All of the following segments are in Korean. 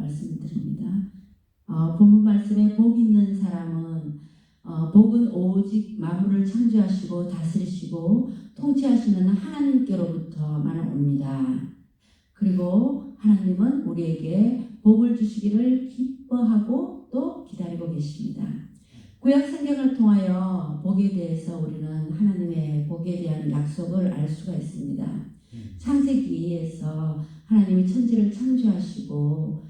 말씀을 드립니다. 본문 말씀에 복 있는 사람은 복은 오직 만물을 창조하시고 다스리시고 통치하시는 하나님께로부터만 옵니다. 그리고 하나님은 우리에게 복을 주시기를 기뻐하고 또 기다리고 계십니다. 구약 성경을 통하여 복에 대해서 우리는 하나님의 복에 대한 약속을 알 수가 있습니다. 창세기에서 하나님이 천지를 창조하시고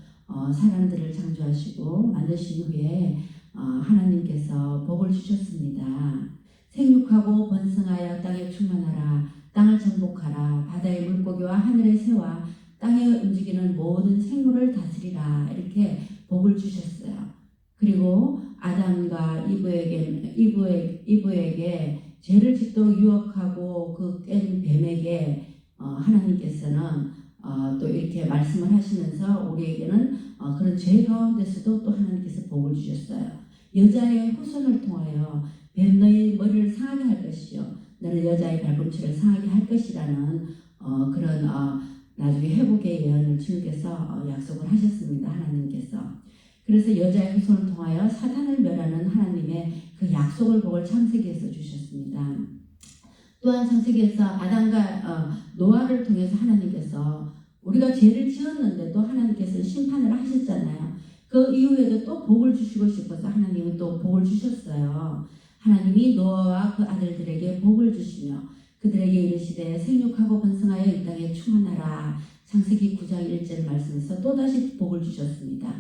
사람들을 창조하시고 만드신 후에 하나님께서 복을 주셨습니다. 생육하고 번성하여 땅에 충만하라. 땅을 정복하라. 바다의 물고기와 하늘의 새와 땅에 움직이는 모든 생물을 다스리라. 이렇게 복을 주셨어요. 그리고 아담과 이브에게 죄를 짓도록 유혹하고 그 깬 뱀에게 하나님께서는 또 이렇게 말씀을 하시면서 우리에게는 그런 죄 가운데서도 또 하나님께서 복을 주셨어요. 여자의 후손을 통하여 뱀 너희 머리를 상하게 할 것이요 너는 여자의 발꿈치를 상하게 할 것이라는 그런 나중에 회복의 예언을 주님께서 약속을 하셨습니다. 하나님께서. 그래서 여자의 후손을 통하여 사탄을 멸하는 하나님의 그 약속을 복을 창세기에서 주셨습니다. 또한 창세기에서 아담과 노아를 통해서 하나님께서 우리가 죄를 지었는데도 하나님께서 심판을 하셨잖아요. 그 이후에도 또 복을 주시고 싶어서 하나님은 또 복을 주셨어요. 하나님이 노아와 그 아들들에게 복을 주시며 그들에게 이르시되 생육하고 번성하여 이 땅에 충만하라. 창세기 9장 1절 말씀에서 또다시 복을 주셨습니다.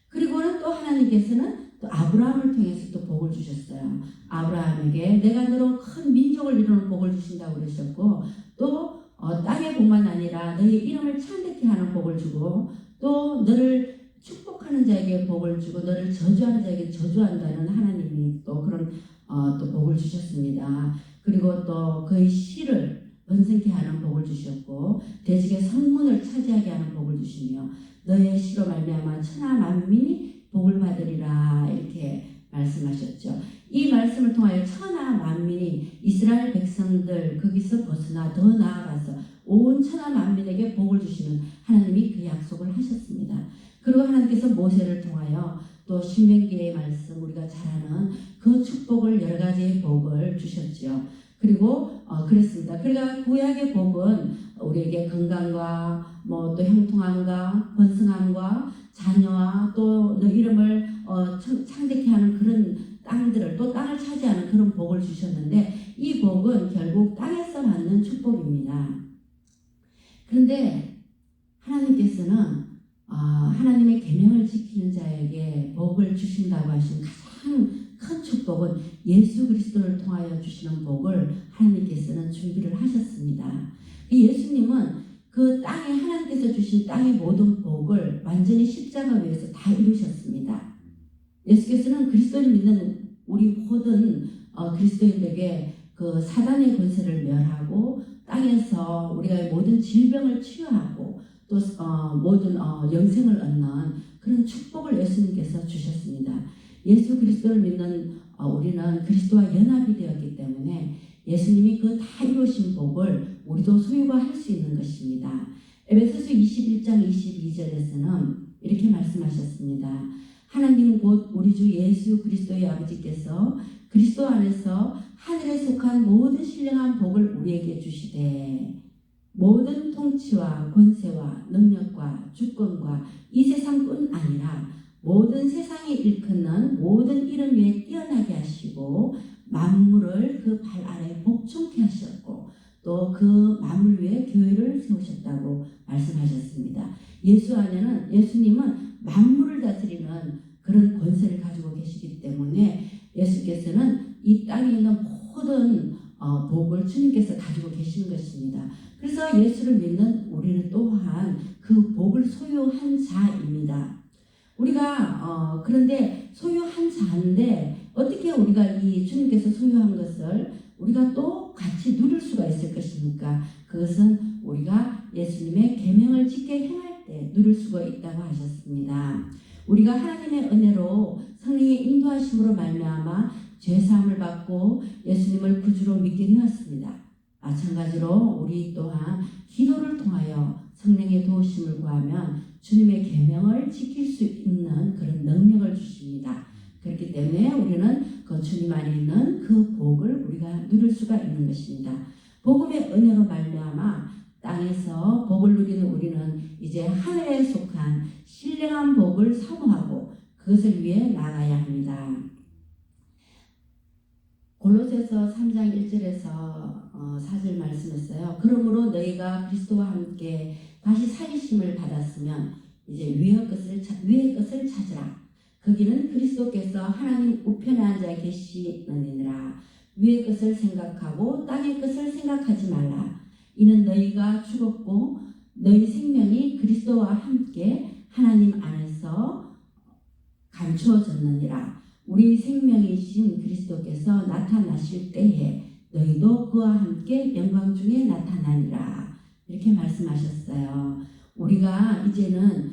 그리고는 또 하나님께서는 또 아브라함을 통해서 또 복을 주셨어요. 아브라함에게 내가 너로 큰 민족을 이루는 복을 주신다고 그러셨고 또 땅의 복만 아니라 너희 이름을 창대케 하는 복을 주고 또 너를 축복하는 자에게 복을 주고 너를 저주하는 자에게 저주한다는 하나님이 또 그런 또 복을 주셨습니다. 그리고 또 그의 씨를 번성케 하는 복을 주셨고 대직의 성문을 차지하게 하는 복을 주시며 너의 씨로 말미암아 천하 만민이 복을 받으리라 이렇게 말씀하셨죠. 이 말씀을 통하여 천하 만민이 이스라엘 백성들 거기서 벗어나 더 나아가서 온 천하 만민에게 복을 주시는 하나님이 그 약속을 하셨습니다. 그리고 하나님께서 모세를 통하여 또 신명기의 말씀 우리가 잘 아는 그 축복을 여러 가지의 복을 주셨죠. 그리고 그랬습니다. 그러니까 구약의 복은 우리에게 건강과 또 형통함과 번성함과 자녀와 또 너 이름을 창대케 하는 그런 땅들을 또 땅을 차지하는 그런 복을 주셨는데 이 복은 결국 땅에서 받는 축복입니다. 그런데 하나님께서는 하나님의 계명을 지키는 자에게 복을 주신다고 하신 가장 큰 축복은 예수 그리스도를 통하여 주시는 복을 하나님께서는 준비를 하셨습니다. 예수님은 그 땅에 하나님께서 주신 땅의 모든 복을 완전히 십자가 위에서 다 이루셨습니다. 예수께서는 그리스도를 믿는 우리 모든 그리스도인들에게 그 사단의 권세를 멸하고 땅에서 우리가 모든 질병을 치유하고 또 모든 영생을 얻는 그런 축복을 예수님께서 주셨습니다. 예수 그리스도를 믿는 우리는 그리스도와 연합이 되었기 때문에 예수님이 그 다 이루신 복을 우리도 소유가 할 수 있는 것입니다. 에베소서 21장 22절에서는 이렇게 말씀하셨습니다. 하나님 곧 우리 주 예수 그리스도의 아버지께서 그리스도 안에서 하늘에 속한 모든 신령한 복을 우리에게 주시되 모든 통치와 권세와 능력과 주권과 이 세상뿐 아니라 모든 세상에 일컫는 모든 이름 위에 뛰어나게 하시고 만물을 그 발 아래 복종케 하셨고 또 그 만물 위에 교회를 세우셨다고 말씀하셨습니다. 예수 안에는 예수님은 만물을 다스리는 그런 권세를 가지고 계시기 때문에 예수께서는 이 땅에 있는 모든 복을 주님께서 가지고 계시는 것입니다. 그래서 예수를 믿는 우리는 또한 그 복을 소유한 자입니다. 우리가 그런데 소유한 자인데 어떻게 우리가 이 주님께서 소유한 것을 우리가 또 같이 누릴 수가 있을 것입니까? 그것은 우리가 예수님의 계명을 지켜 행할 때 누릴 수가 있다고 하셨습니다. 우리가 하나님의 은혜로 성령의 인도하심으로 말미암아 죄사함을 받고 예수님을 구주로 믿게 되었습니다. 마찬가지로 우리 또한 기도를 통하여 성령의 도우심을 구하면 주님의 계명을 지킬 수 있는 그런 능력을 주십니다. 그렇기 때문에 우리는 그 주님 안에 있는 그 복을 우리가 누릴 수가 있는 것입니다. 복음의 은혜로 말미암아 땅에서 복을 누리는 우리는 이제 하늘에 속한 신령한 복을 사모하고 그것을 위해 나아가야 합니다. 골로새서 3장 1절에서 4절 말씀했어요. 그러므로 너희가 그리스도와 함께 다시 살리심을 받았으면 이제 위의 것을 찾으라. 거기는 그리스도께서 하나님 우편에 앉아 계시느니라. 위의 것을 생각하고 땅의 것을 생각하지 말라. 이는 너희가 죽었고 너희 생명이 그리스도와 함께 하나님 안에서 감추어졌느니라. 우리 생명이신 그리스도께서 나타나실 때에 너희도 그와 함께 영광 중에 나타나니라. 이렇게 말씀하셨어요. 우리가 이제는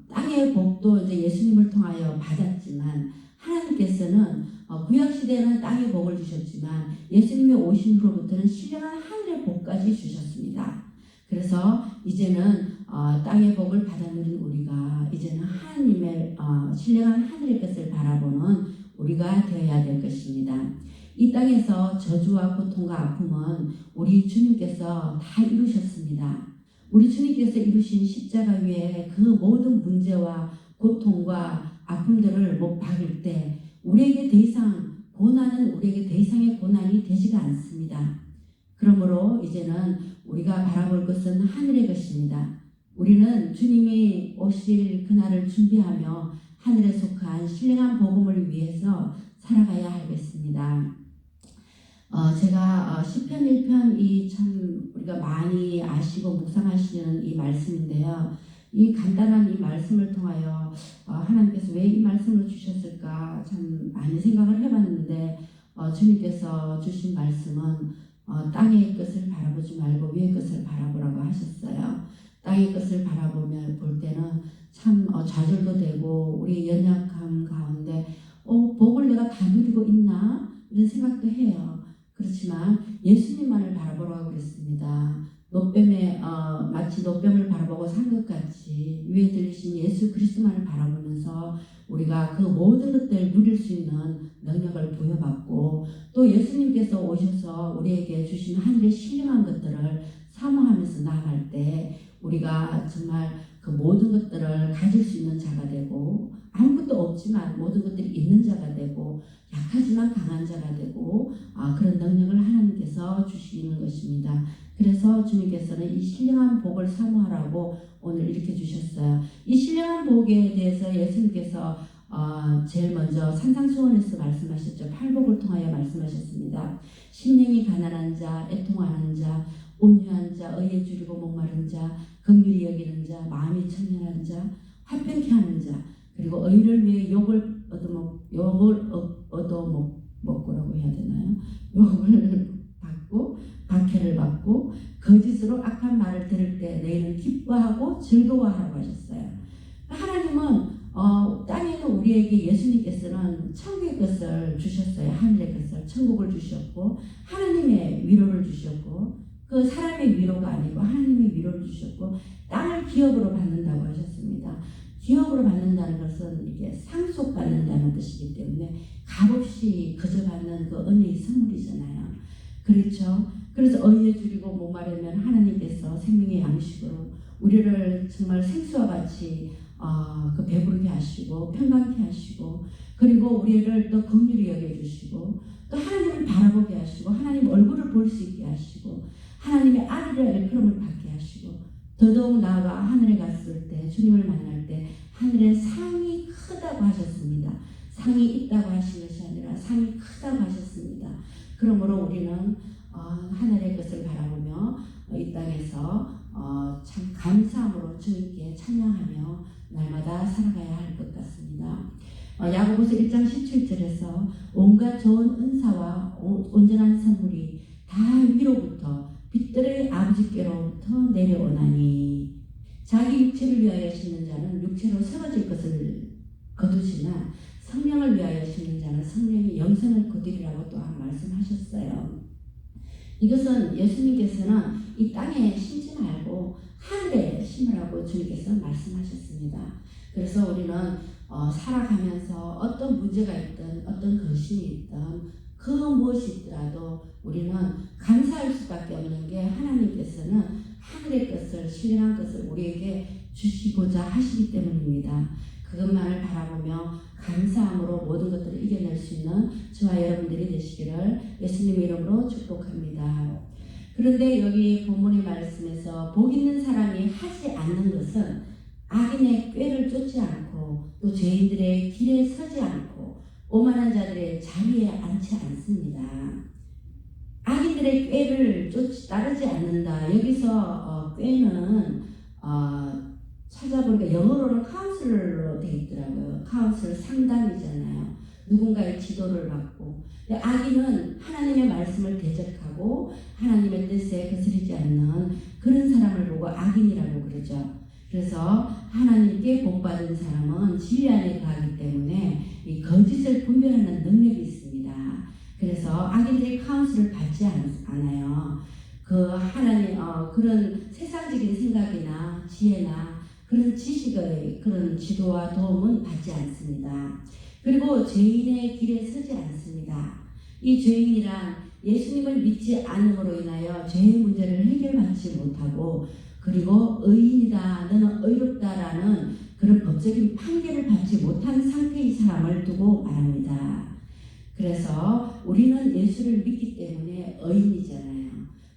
땅의 복도 이제 예수님을 통하여 받았지만 하나님께서는 구약 시대에는 땅의 복을 주셨지만 예수님이 오신 후로부터는 신령한 하늘의 복까지 주셨습니다. 그래서 이제는 땅의 복을 받아 누린 우리가 이제는 하나님의 신령한 하늘의 것을 바라보는 우리가 되어야 될 것입니다. 이 땅에서 저주와 고통과 아픔은 우리 주님께서 다 이루셨습니다. 우리 주님께서 이루신 십자가 위에 그 모든 문제와 고통과 아픔들을 못 박을 때 우리에게 더 이상 고난은 우리에게 더 이상의 고난이 되지가 않습니다. 그러므로 이제는 우리가 바라볼 것은 하늘의 것입니다. 우리는 주님이 오실 그날을 준비하며 하늘에 속한 신령한 복음을 위해서 살아가야 하겠습니다. 제가 시편 1편 이 참 우리가 많이 아시고 묵상하시는 이 말씀인데요. 이 간단한 이 말씀을 통하여 하나님께서 왜 이 말씀을 주셨을까 참 많이 생각을 해봤는데 주님께서 주신 말씀은 땅의 것을 바라보지 말고 위의 것을 바라보라고 하셨어요. 땅의 것을 바라보면 볼 때는 참 좌절도 되고 우리 연약함 가운데 복을 내가 다 누리고 있나 이런 생각도 해요. 그렇지만 예수님만을 바라보라고 그랬습니다. 노뱀에 마치 노뱀을 바라보고 산 것 같이 위에 들리신 예수 그리스도만을 바라보면서 우리가 그 모든 것들을 누릴 수 있는 능력을 부여받고 또 예수님께서 오셔서 우리에게 주신 하늘의 신령한 것들을 사모하면서 나아갈 때 우리가 정말 그 모든 것들을 가질 수 있는 자가 되고 아무것도 없지만 모든 것들이 있는 자가 되고 약하지만 강한 자가 되고 그런 능력을 하나님께서 주시는 것입니다. 그래서 주님께서는 이 신령한 복을 사모하라고 오늘 이렇게 주셨어요. 이 신령한 복에 대해서 예수님께서 제일 먼저 산상수훈에서 말씀하셨죠. 팔복을 통하여 말씀하셨습니다. 심령이 가난한 자, 애통하는 자, 온유한 자, 의에 줄이고 목마른 자, 긍휼히 여기는 자, 마음이 청결한 자, 화평케 하는 자, 그리고 의를 위해 욕을 얻어먹고라고 해야 되나요? 욕을 받고 박해를 받고 거짓으로 악한 말을 들을 때 너희는 기뻐하고 즐거워하라고 하셨어요. 하나님은 땅에 있는 우리에게 예수님께서는 천국의 것을 주셨어요. 하늘의 것을 천국을 주셨고 하나님의 위로를 주셨고 그 사람의 위로가 아니고 하나님의 위로를 주셨고 땅을 기업으로 받는다고 하셨습니다. 기업으로 받는다는 것은 이게 상속받는다는 뜻이기 때문에 값없이 거저 받는 그 은혜의 선물이잖아요. 그렇죠? 그래서 의에 줄이고 목마르면 하나님께서 생명의 양식으로 우리를 정말 생수와 같이 그 배부르게 하시고 평강케 하시고 그리고 우리를 또 긍휼히 여겨주시고 또 하나님을 바라보게 하시고 하나님 얼굴을 볼 수 있게 하시고 하나님의 아들의 일컬음을 받게 하시고 더더욱 나아가 하늘에 갔을 때 주님을 만날 때 하늘에 상이 크다고 하셨습니다. 상이 있다고 하신 것이 아니라 상이 크다고 하셨습니다. 그러므로 우리는 하늘의 것을 바라보며 이 땅에서 참 감사함으로 주님께 찬양하며 날마다 살아가야 할 것 같습니다. 야고보서 1장 17절에서 온갖 좋은 은사와 온전한 선물이 다 위로부터 빛들의 아버지께로부터 내려오나니 자기 육체를 위하여 심는 자는 육체로 쓰러질 것을 거두시나 성령을 위하여 심는 자는 성령이 영생을 거두리라고 또한 말씀하셨어요. 이것은 예수님께서는 이 땅에 심지 말고 하늘에 심으라고 주님께서 말씀하셨습니다. 그래서 우리는 살아가면서 어떤 문제가 있든 어떤 근심이 있든 그 무엇이 있더라도 우리는 감사할 수밖에 없는 게 하나님께서는 하늘의 것을 신령한 것을 우리에게 주시고자 하시기 때문입니다. 그것만을 바라보며 감사함으로 모든 것들을 이겨낼 수 있는 저와 여러분들이 되시기를 예수님 이름으로 축복합니다. 그런데 여기 본문의 말씀에서 복 있는 사람이 하지 않는 것은 악인의 꾀를 쫓지 않고 또 죄인들의 길에 서지 않고 오만한 자들의 자리에 앉지 않습니다. 악인들의 꾀를 따르지 않는다. 여기서 꾀는 찾아보니까 영어로는 카운슬러로 되어 있더라고요. 카운슬 상담이잖아요. 누군가의 지도를 받고. 악인은 하나님의 말씀을 대적하고 하나님의 뜻에 거스르지 않는 그런 사람을 보고 악인이라고 그러죠. 그래서 하나님께 복받은 사람은 진리 안에 가기 때문에 이 거짓을 분별하는 능력이 있습니다. 그래서 악인들의 카운슬을 받지 않아요. 그 하나님 그런 세상적인 생각이나 지혜나 그런 지식의 그런 지도와 도움은 받지 않습니다. 그리고 죄인의 길에 서지 않습니다. 이 죄인이란 예수님을 믿지 않음으로 인하여 죄의 문제를 해결받지 못하고 그리고 의인이다 너는 의롭다라는 그런 법적인 판결을 받지 못한 상태의 사람을 두고 말합니다. 그래서 우리는 예수를 믿기 때문에 의인이잖아요.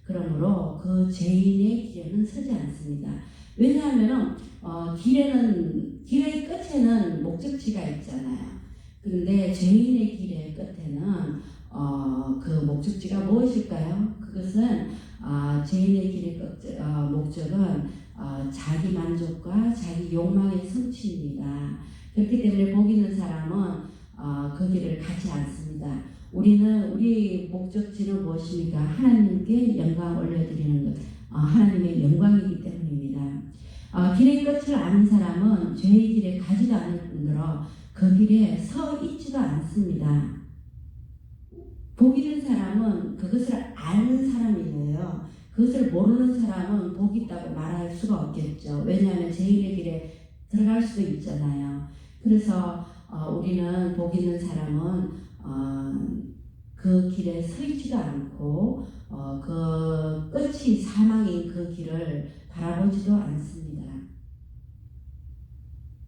그러므로 그 죄인의 길에는 서지 않습니다. 왜냐하면 길의 끝에는 목적지가 있잖아요. 그런데 죄인의 길의 끝에는 그 목적지가 무엇일까요? 그것은 죄인의 길의 목적은 자기 만족과 자기 욕망의 성취입니다. 그렇기 때문에 복 있는 사람은 그 길을 가지 않습니다. 우리 목적지는 무엇입니까? 하나님께 영광 올려드리는 것, 하나님의 영광이기 때문입니다. 길의 끝을 아는 사람은 죄의 길에 가지도 않을 뿐더러 그 길에 서 있지도 않습니다. 복 있는 사람은 그것을 아는 사람이에요. 그것을 모르는 사람은 복 있다고 말할 수가 없겠죠. 왜냐하면 죄인의 길에 들어갈 수도 있잖아요. 그래서 우리는 복 있는 사람은 그 길에 서 있지도 않고 그 끝이 사망인 그 길을 바라보지도 않습니다.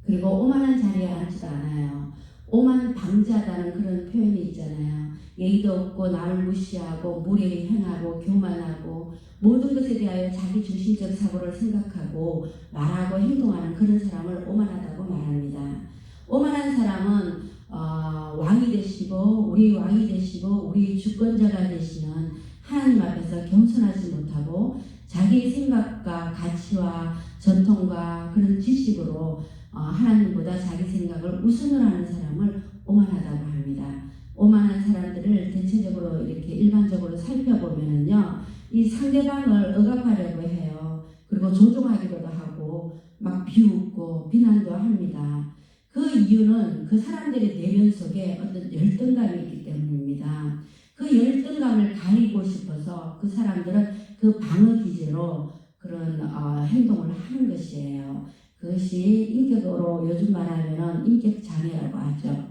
그리고 오만한 자리에 앉지도 않아요. 오만 방자하다는 그런 표현이 있잖아요. 예의도 없고 남을 무시하고 무례히 행하고 교만하고 모든 것에 대하여 자기 중심적 사고를 생각하고 말하고 행동하는 그런 사람을 오만하다고 말합니다. 오만한 사람은 왕이 되시고 우리 왕이 되시고 우리 주권자가 되시는 하나님 앞에서 겸손하지 못하고 자기 생각과 가치와 전통과 그런 지식으로 하나님보다 자기 생각을 우선을 하는 사람을 오만하다고 합니다. 오만한 사람들을 대체적으로 이렇게 일반적으로 살펴보면요, 이 상대방을 억압하려고 해요. 그리고 조종하기도 하고 막 비웃고 비난도 합니다. 그 이유는 그 사람들의 내면 속에 어떤 열등감이 있기 때문입니다. 그 열등감을 가리고 싶어서 그 사람들은 그 방어 기제로 그런 행동을 하는 것이에요. 그것이 인격으로 요즘 말하면 인격 장애라고 하죠.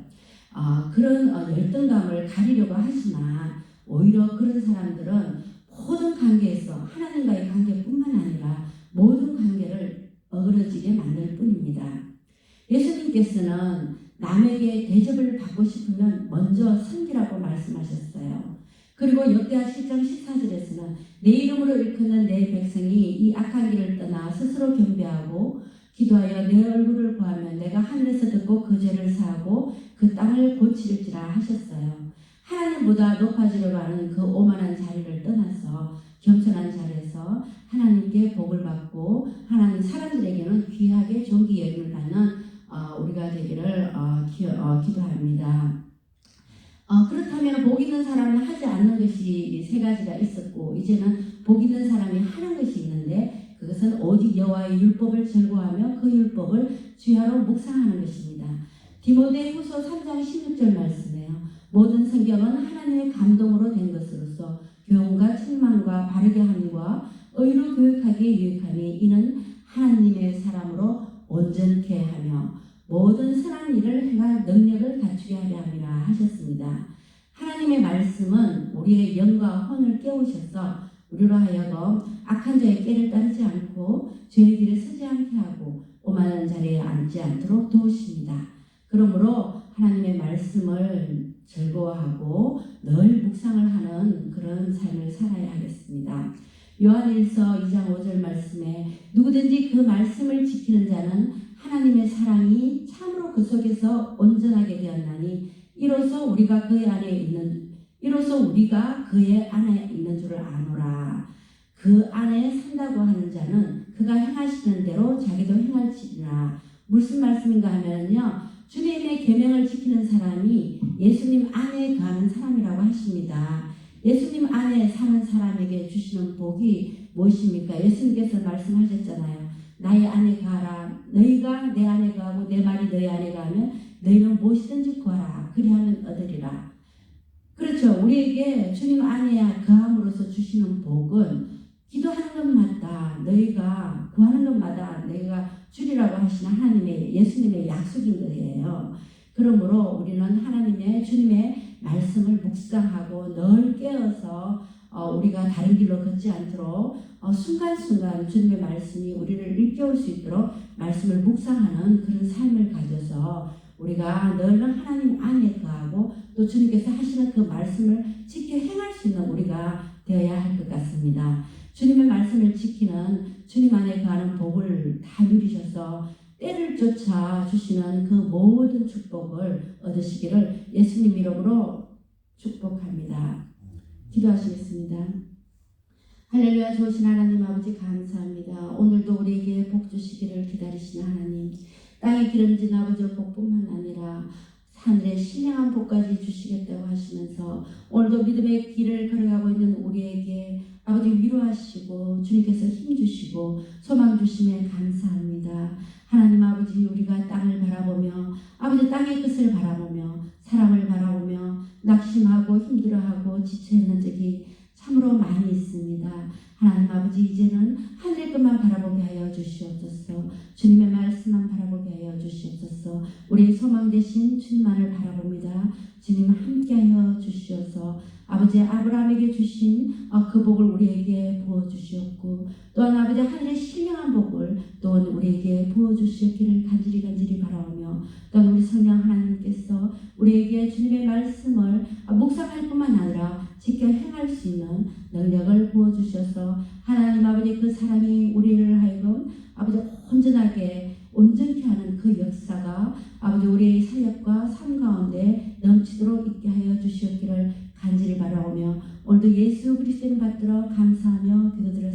그런 열등감을 가리려고 하지만 오히려 그런 사람들은 모든 관계에서 하나님과의 관계뿐만 아니라 모든 관계를 어그러지게 만들 뿐입니다. 예수님께서는 남에게 대접을 받고 싶으면 먼저 섬기라고 말씀하셨어요. 그리고 역대하 7장 14절에서는 내 이름으로 일컫는 내 백성이 이 악한 길을 떠나 스스로 겸비하고 기도하여 내 얼굴을 구하면 내가 하늘에서 듣고 그 죄를 사하고 그 땅을 고칠지라 하셨어요. 하나님보다 높아지려고 하는 그 오만한 자리를 떠나서 겸손한 자리에서 하나님께 복을 받고 하나님 사람들에게는 귀하게 존귀 여김을 받는 우리가 되기를 기도합니다. 그렇다면 복 있는 사람은 하지 않는 것이 세 가지가 있었고 이제는 복 있는 사람이 하는 것이 있는데 그것은 오직 여호와의 율법을 즐거워하며 그 율법을 주야로 묵상하는 것입니다. 디모데후서 3장 16절 말씀이에요. 모든 성경은 하나님의 감동으로 된 것으로서 교훈과 책망과 바르게 함과 의로 교육하기에 유익하니 이는 하나님의 사람으로 온전케 하며 모든 선한 일을 행할 능력을 갖추게 하려 함이라 하셨습니다. 하나님의 말씀은 우리의 영과 혼을 깨우셔서 우리로 하여금 악한 자의 꾀를 따르지 않고 죄의 길에 서지 않게 하고 오만한 자리에 앉지 않도록 도우십니다. 그러므로 하나님의 말씀을 즐거워하고 늘 묵상을 하는 그런 삶을 살아야 하겠습니다. 요한일서 2장 5절 말씀에 누구든지 그 말씀을 지키는 자는 하나님의 사랑이 참으로 그 속에서 온전하게 되었나니 이로써 우리가 그의 안에 있는 줄을 아노라. 그 안에 산다고 하는 자는 그가 행하시는 대로 자기도 행할지니라. 무슨 말씀인가 하면요, 주님의 계명을 지키는 사람이 예수님 안에 가는 사람이라고 하십니다. 예수님 안에 사는 사람에게 주시는 복이 무엇입니까? 예수님께서 말씀하셨잖아요. 나의 안에 가라. 너희가 내 안에 가고 내 말이 너희 안에 가면 너희는 무엇이든지 구하라. 그리하면 얻으리라. 그렇죠. 우리에게 주님 안에 거함으로써 주시는 복은 기도하는 것마다 너희가 구하는 것마다 너희가 주리라고 하시는 하나님의 예수님의 약속인 거예요. 그러므로 우리는 하나님의 주님의 말씀을 묵상하고 늘 깨어서 우리가 다른 길로 걷지 않도록 순간순간 주님의 말씀이 우리를 일깨울 수 있도록 말씀을 묵상하는 그런 삶을 가져서 우리가 늘 하나님 안에 거하고 또 주님께서 하시는 그 말씀을 지켜 행할 수 있는 우리가 되어야 할 것 같습니다. 주님의 말씀을 지키는 주님 안에 거하는 복을 다 누리셔서 때를 쫓아 주시는 그 모든 축복을 얻으시기를 예수님 이름으로 축복합니다. 기도하시겠습니다. 할렐루야. 좋으신 하나님 아버지 감사합니다. 오늘도 우리에게 복 주시기를 기다리시는 하나님, 땅에 기름진 아버지의 복뿐만 아니라 하늘의 신령한 복까지 주시겠다고 하시면서 오늘도 믿음의 길을 걸어가고 있는 우리에게 아버지 위로하시고 주님께서 힘주시고 소망 주심에 감사합니다. 하나님 아버지, 우리가 땅을 바라보며 아버지 땅의 끝을 바라보며 사람을 바라보며 낙심하고 힘들어하고 지쳐있는 적이 참으로 많이 있습니다. 하나님 아버지, 이제는 하늘의 것만 바라보게 하여 주시옵소서. 주님의 말씀만 바라보게 하여 주시옵소서. 우리의 소망 되신 주님만을 바라봅니다. 주님 함께하여 주시옵소서. 아버지, 아브라함에게 주신 그 복을 우리에게 부어주시옵고 또한 아버지 하늘의 신령한 복을 또한 우리에게 부어주시옵기를 간절히 바라오며 또한 우리 성령 하나님께서 우리에게 주님의 말씀을 묵상할 뿐만 아니라 지켜 행할 수 있는 능력을 부어주셔서 하나님 아버지 그 사랑이 우리를 하여금 아버지 온전케 하는 그 역사가 아버지 우리의 사역과 삶 가운데 넘치도록 있게 하여 주시옵기를 간절히 바라오며 오늘도 예수 그리스도를 받들어 감사하며 기도드려